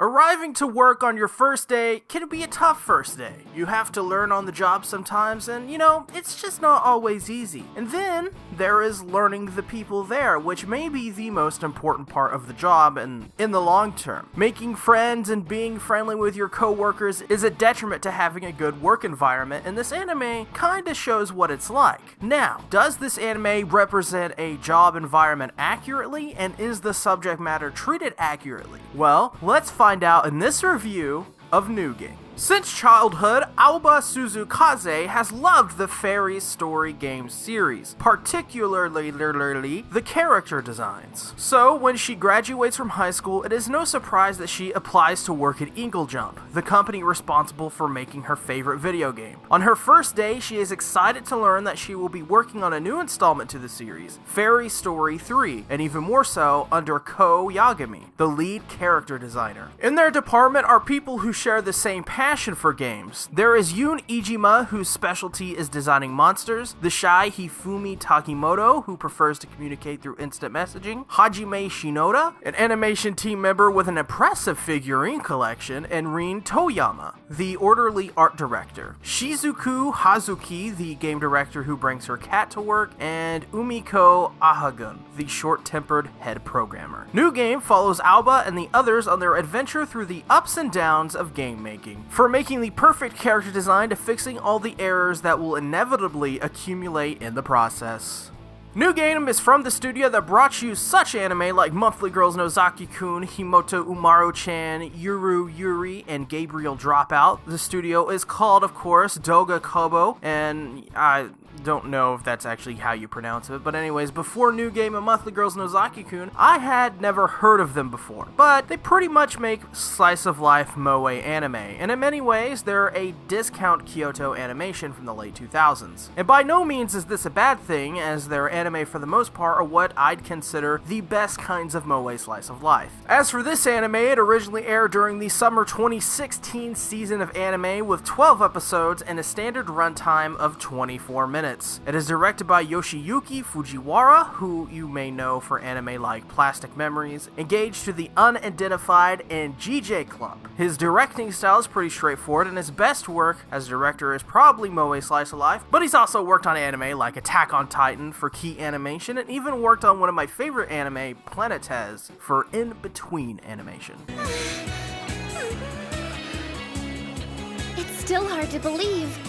Arriving to work on your first day can be a tough first day. You have to learn on the job sometimes, and it's just not always easy. And then there is learning the people there, which may be the most important part of the job and in the long term. Making friends and being friendly with your coworkers is a detriment to having a good work environment, and this anime kinda shows what it's like. Now, does this anime represent a job environment accurately, and is the subject matter treated accurately? Well, let's find out in this review of New Game. Since childhood, Aoba Suzukaze has loved the Fairies Story game series, particularly the character designs. So, when she graduates from high school, it is no surprise that she applies to work at Inklejump, the company responsible for making her favorite video game. On her first day, she is excited to learn that she will be working on a new installment to the series, Fairies Story 3, and even more so under Kou Yagami, the lead character designer. In their department are people who share the same passion for games. There is Yun Iijima, whose specialty is designing monsters, the shy Hifumi Takimoto, who prefers to communicate through instant messaging, Hajime Shinoda, an animation team member with an impressive figurine collection, and Rin Tooyama, the orderly art director, Shizuku Hazuki, the game director who brings her cat to work, and Umiko Ahagon, the short-tempered head programmer. New Game follows Aoba and the others on their adventure through the ups and downs of game making. From making the perfect character design to fixing all the errors that will inevitably accumulate in the process. New Game is from the studio that brought you such anime like Monthly Girls Nozaki-kun, Himoto Umaru-chan, Yuru Yuri, and Gabriel Dropout. The studio is called, of course, Doga Kobo, and I don't know if that's actually how you pronounce it, but anyways, before New Game and Monthly Girls Nozaki-kun, I had never heard of them before, but they pretty much make slice-of-life moe anime, and in many ways, they're a discount Kyoto animation from the late 2000s. And by no means is this a bad thing, as their anime for the most part are what I'd consider the best kinds of moe slice of life. As for this anime, it originally aired during the summer 2016 season of anime with 12 episodes and a standard runtime of 24 minutes. It is directed by Yoshiyuki Fujiwara, who you may know for anime like Plastic Memories, Engaged to the Unidentified, and GJ Club. His directing style is pretty straightforward, and his best work as director is probably moe slice of life, but he's also worked on anime like Attack on Titan for Key Animation, and even worked on one of my favorite anime, Planetes, for in-between animation. It's still hard to believe,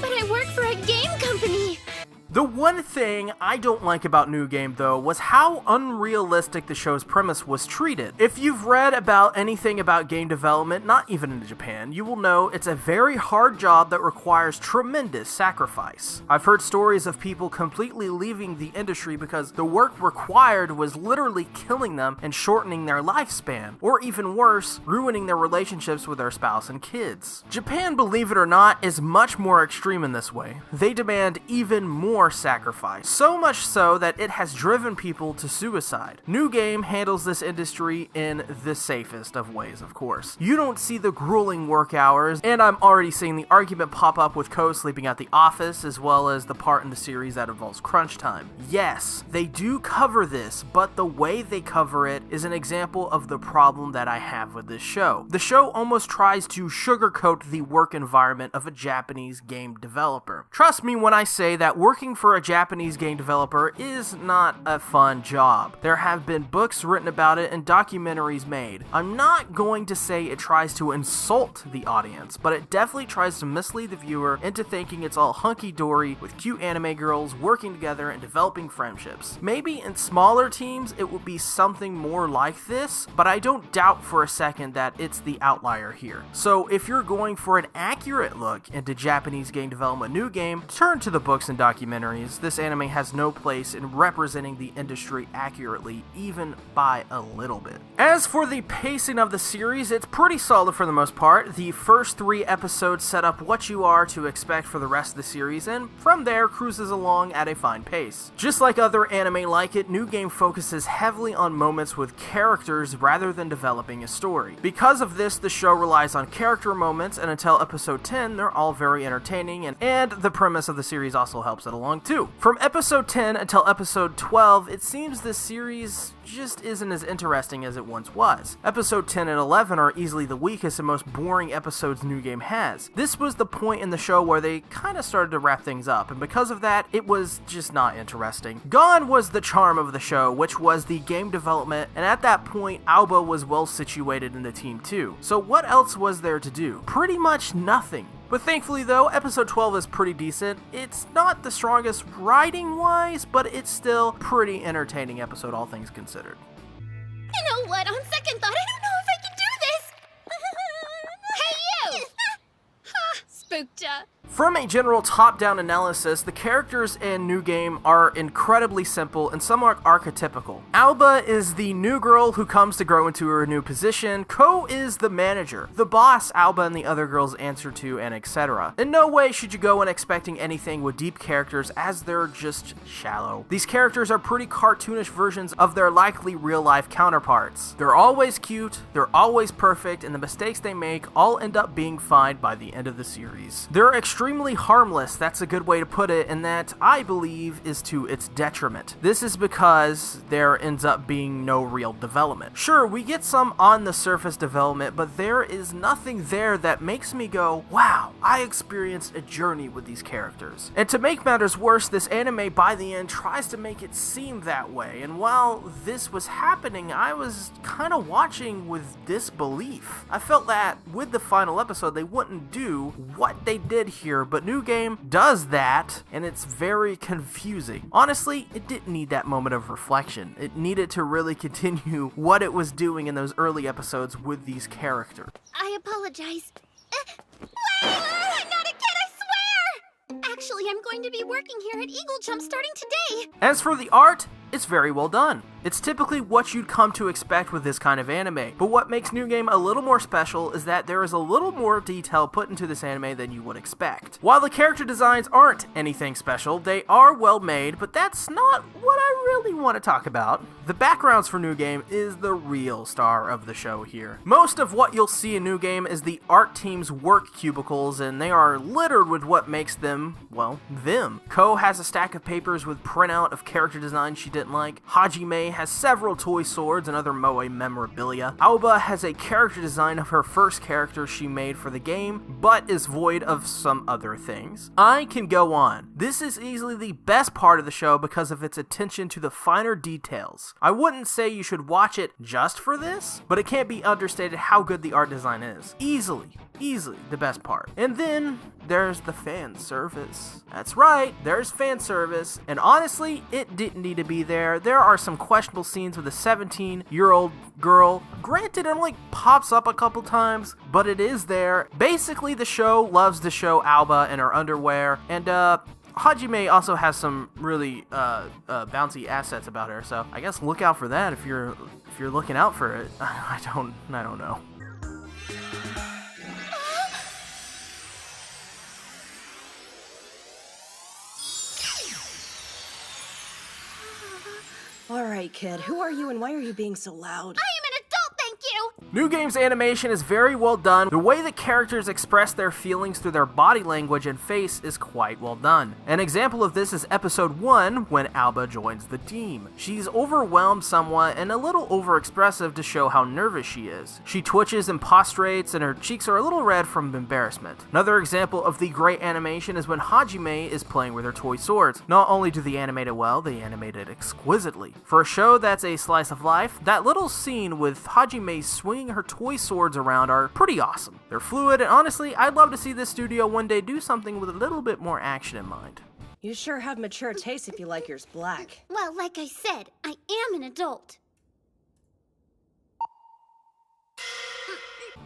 but I work for a game company! The one thing I don't like about New Game, though, was how unrealistic the show's premise was treated. If you've read about anything about game development, not even in Japan, you will know it's a very hard job that requires tremendous sacrifice. I've heard stories of people completely leaving the industry because the work required was literally killing them and shortening their lifespan, or even worse, ruining their relationships with their spouse and kids. Japan, believe it or not, is much more extreme in this way. They demand even more sacrifice, so much so that it has driven people to suicide. New Game handles this industry in the safest of ways, of course. You don't see the grueling work hours, and I'm already seeing the argument pop up with Kou sleeping at the office, as well as the part in the series that involves crunch time. Yes, they do cover this, but the way they cover it is an example of the problem that I have with this show. The show almost tries to sugarcoat the work environment of a Japanese game developer. Trust me when I say that working for a Japanese game developer is not a fun job. There have been books written about it and documentaries made. I'm not going to say it tries to insult the audience, but it definitely tries to mislead the viewer into thinking it's all hunky-dory with cute anime girls working together and developing friendships. Maybe in smaller teams it would be something more like this, but I don't doubt for a second that it's the outlier here. So if you're going for an accurate look into Japanese game development New Game, turn to the books and documentaries. This anime has no place in representing the industry accurately, even by a little bit. As for the pacing of the series, it's pretty solid for the most part. The first 3 episodes set up what you are to expect for the rest of the series, and from there cruises along at a fine pace. Just like other anime like it, New Game focuses heavily on moments with characters rather than developing a story. Because of this, the show relies on character moments, and until episode 10, they're all very entertaining, and the premise of the series also helps it along long too. From episode 10 until episode 12, it seems this series just isn't as interesting as it once was. Episode 10 and 11 are easily the weakest and most boring episodes New Game has. This was the point in the show where they kind of started to wrap things up, and because of that, it was just not interesting. Gone was the charm of the show, which was the game development, and at that point, Aoba was well situated in the team too. So what else was there to do? Pretty much nothing. But thankfully though, episode 12 is pretty decent. It's not the strongest writing-wise, but it's still pretty entertaining episode, all things considered. You know what? On second thought, I don't know if I can do this. Hey, you! Spooked ya. From a general top-down analysis, the characters in New Game are incredibly simple and somewhat archetypical. Aoba is the new girl who comes to grow into her new position, Kou is the manager, the boss Aoba and the other girls answer to, and etc. In no way should you go in expecting anything with deep characters, as they're just shallow. These characters are pretty cartoonish versions of their likely real-life counterparts. They're always cute, they're always perfect, and the mistakes they make all end up being fine by the end of the series. They're extremely harmless, that's a good way to put it, and that, I believe, is to its detriment. This is because there ends up being no real development. Sure, we get some on-the-surface development, but there is nothing there that makes me go, wow, I experienced a journey with these characters. And to make matters worse, this anime by the end tries to make it seem that way, and while this was happening, I was kind of watching with disbelief. I felt that with the final episode, they wouldn't do what they did here, but New Game does that, and it's very confusing. Honestly, it didn't need that moment of reflection. It needed to really continue what it was doing in those early episodes with these characters. I apologize. Wait! I'm not a kid, I swear! Actually, I'm going to be working here at Eagle Jump starting today. As for the art, it's very well done. It's typically what you'd come to expect with this kind of anime, but what makes New Game a little more special is that there is a little more detail put into this anime than you would expect. While the character designs aren't anything special, they are well made, but that's not what I really want to talk about. The backgrounds for New Game is the real star of the show here. Most of what you'll see in New Game is the art team's work cubicles, and they are littered with what makes them, well, them. Kou has a stack of papers with printout of character designs she didn't like. Hajime has several toy swords and other moe memorabilia. Aoba has a character design of her first character she made for the game, but is void of some other things. I can go on. This is easily the best part of the show because of its attention to the finer details. I wouldn't say you should watch it just for this, but it can't be understated how good the art design is. Easily the best part. And then there's the fan service. That's right, there's fan service, and honestly, it didn't need to be there. There are some questionable scenes with a 17-year-old girl. Granted, it only pops up a couple times, but it is there. Basically, the show loves to show Aoba in her underwear, and Hajime also has some really bouncy assets about her, so I guess look out for that if you're looking out for it. I don't know. All right, kid. Who are you and why are you being so loud? I am an adult, thank you! New Game's animation is very well done. The way the characters express their feelings through their body language and face is quite well done. An example of this is episode 1 when Aoba joins the team. She's overwhelmed somewhat and a little overexpressive to show how nervous she is. She twitches and prostrates and her cheeks are a little red from embarrassment. Another example of the great animation is when Hajime is playing with her toy swords. Not only do they animate it well, they animate it exquisitely. For a show that's a slice of life, that little scene with Hajime swinging her toy swords around are pretty awesome. They're fluid, and honestly, I'd love to see this studio one day do something with a little bit more action in mind. You sure have mature taste if you like yours black. Well, like I said, I am an adult.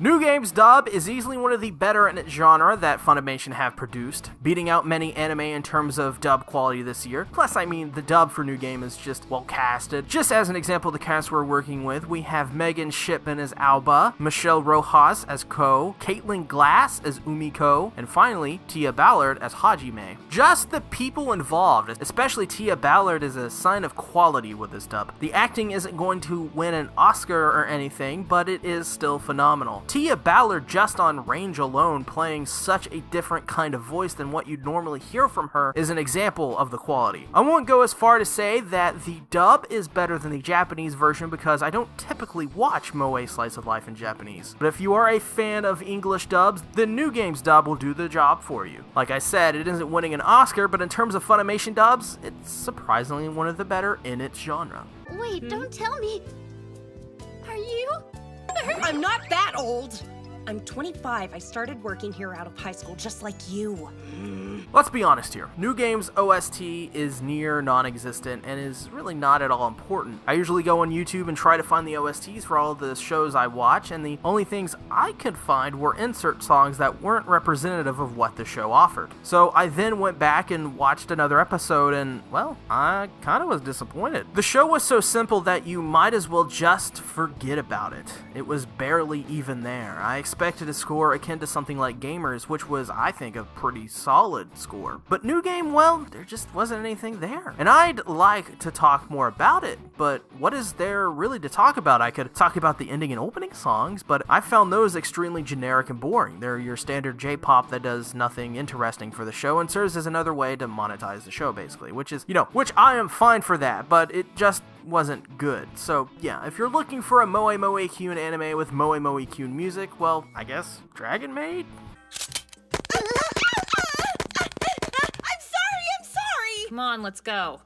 New Game's dub is easily one of the better in its genre that Funimation have produced, beating out many anime in terms of dub quality this year. Plus, I mean, the dub for New Game is just well casted. Just as an example of the cast we're working with, we have Megan Shipman as Aoba, Michelle Rojas as Kou, Caitlin Glass as Umiko, and finally, Tia Ballard as Hajime. Just the people involved, especially Tia Ballard, is a sign of quality with this dub. The acting isn't going to win an Oscar or anything, but it is still phenomenal. phenomenal. Tia Ballard, just on range alone, playing such a different kind of voice than what you'd normally hear from her, is an example of the quality. I won't go as far to say that the dub is better than the Japanese version because I don't typically watch moe slice of life in Japanese. But if you are a fan of English dubs, the New Game's dub will do the job for you. Like I said, it isn't winning an Oscar, but in terms of Funimation dubs, it's surprisingly one of the better in its genre. Wait, don't tell me. Are you? I'm not that old! I'm 25. I started working here out of high school just like you. Let's be honest here. New Game's OST is near non-existent and is really not at all important. I usually go on YouTube and try to find the OSTs for all of the shows I watch, and the only things I could find were insert songs that weren't representative of what the show offered. So I then went back and watched another episode and, well, I kind of was disappointed. The show was so simple that you might as well just forget about it. It was barely even there. I expected a score akin to something like Gamers, which was, I think, a pretty solid score. But New Game, well, there just wasn't anything there. And I'd like to talk more about it, but what is there really to talk about? I could talk about the ending and opening songs, but I found those extremely generic and boring. They're your standard J-pop that does nothing interesting for the show and serves as another way to monetize the show, basically, which is, which I am fine for that, but it just wasn't good. So yeah, if you're looking for a moe Kyun anime with moe Kyun music, well, I guess Dragon Maid? I'm sorry! Come on, let's go.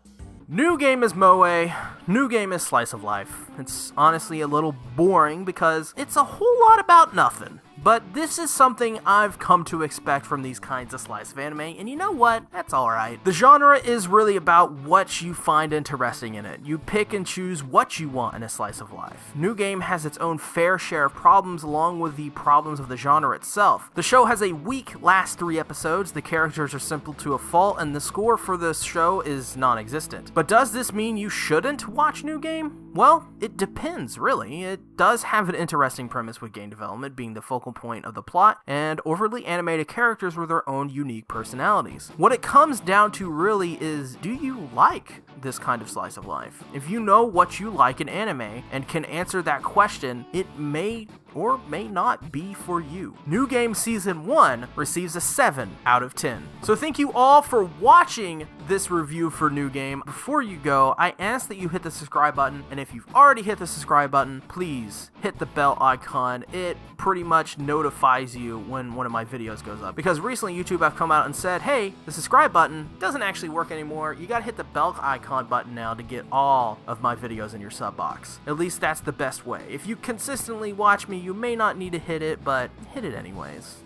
New Game is moe, New Game is slice of life. It's honestly a little boring because it's a whole lot about nothing. But this is something I've come to expect from these kinds of slice of anime, and you know what? That's alright. The genre is really about what you find interesting in it. You pick and choose what you want in a slice of life. New Game has its own fair share of problems along with the problems of the genre itself. The show has a weak last 3 episodes, the characters are simple to a fault, and the score for this show is non-existent. But does this mean you shouldn't watch New Game? Well, it depends, really. It does have an interesting premise with game development being the focal point of the plot, and overly animated characters with their own unique personalities. What it comes down to really is, do you like this kind of slice of life? If you know what you like in anime and can answer that question, it may or may not be for you. New Game Season 1 receives a 7 out of 10. So thank you all for watching this review for New Game. Before you go, I ask that you hit the subscribe button, and if you've already hit the subscribe button, please hit the bell icon. It pretty much notifies you when one of my videos goes up. Because recently YouTube have come out and said, hey, the subscribe button doesn't actually work anymore. You gotta hit the bell icon button now to get all of my videos in your sub box. At least that's the best way. If you consistently watch me, you may not need to hit it, but hit it anyways.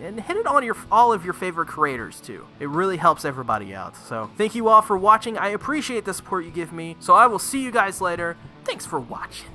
And hit it on all of your favorite creators too. It really helps everybody out. So thank you all for watching. I appreciate the support you give me. So I will see you guys later. Thanks for watching.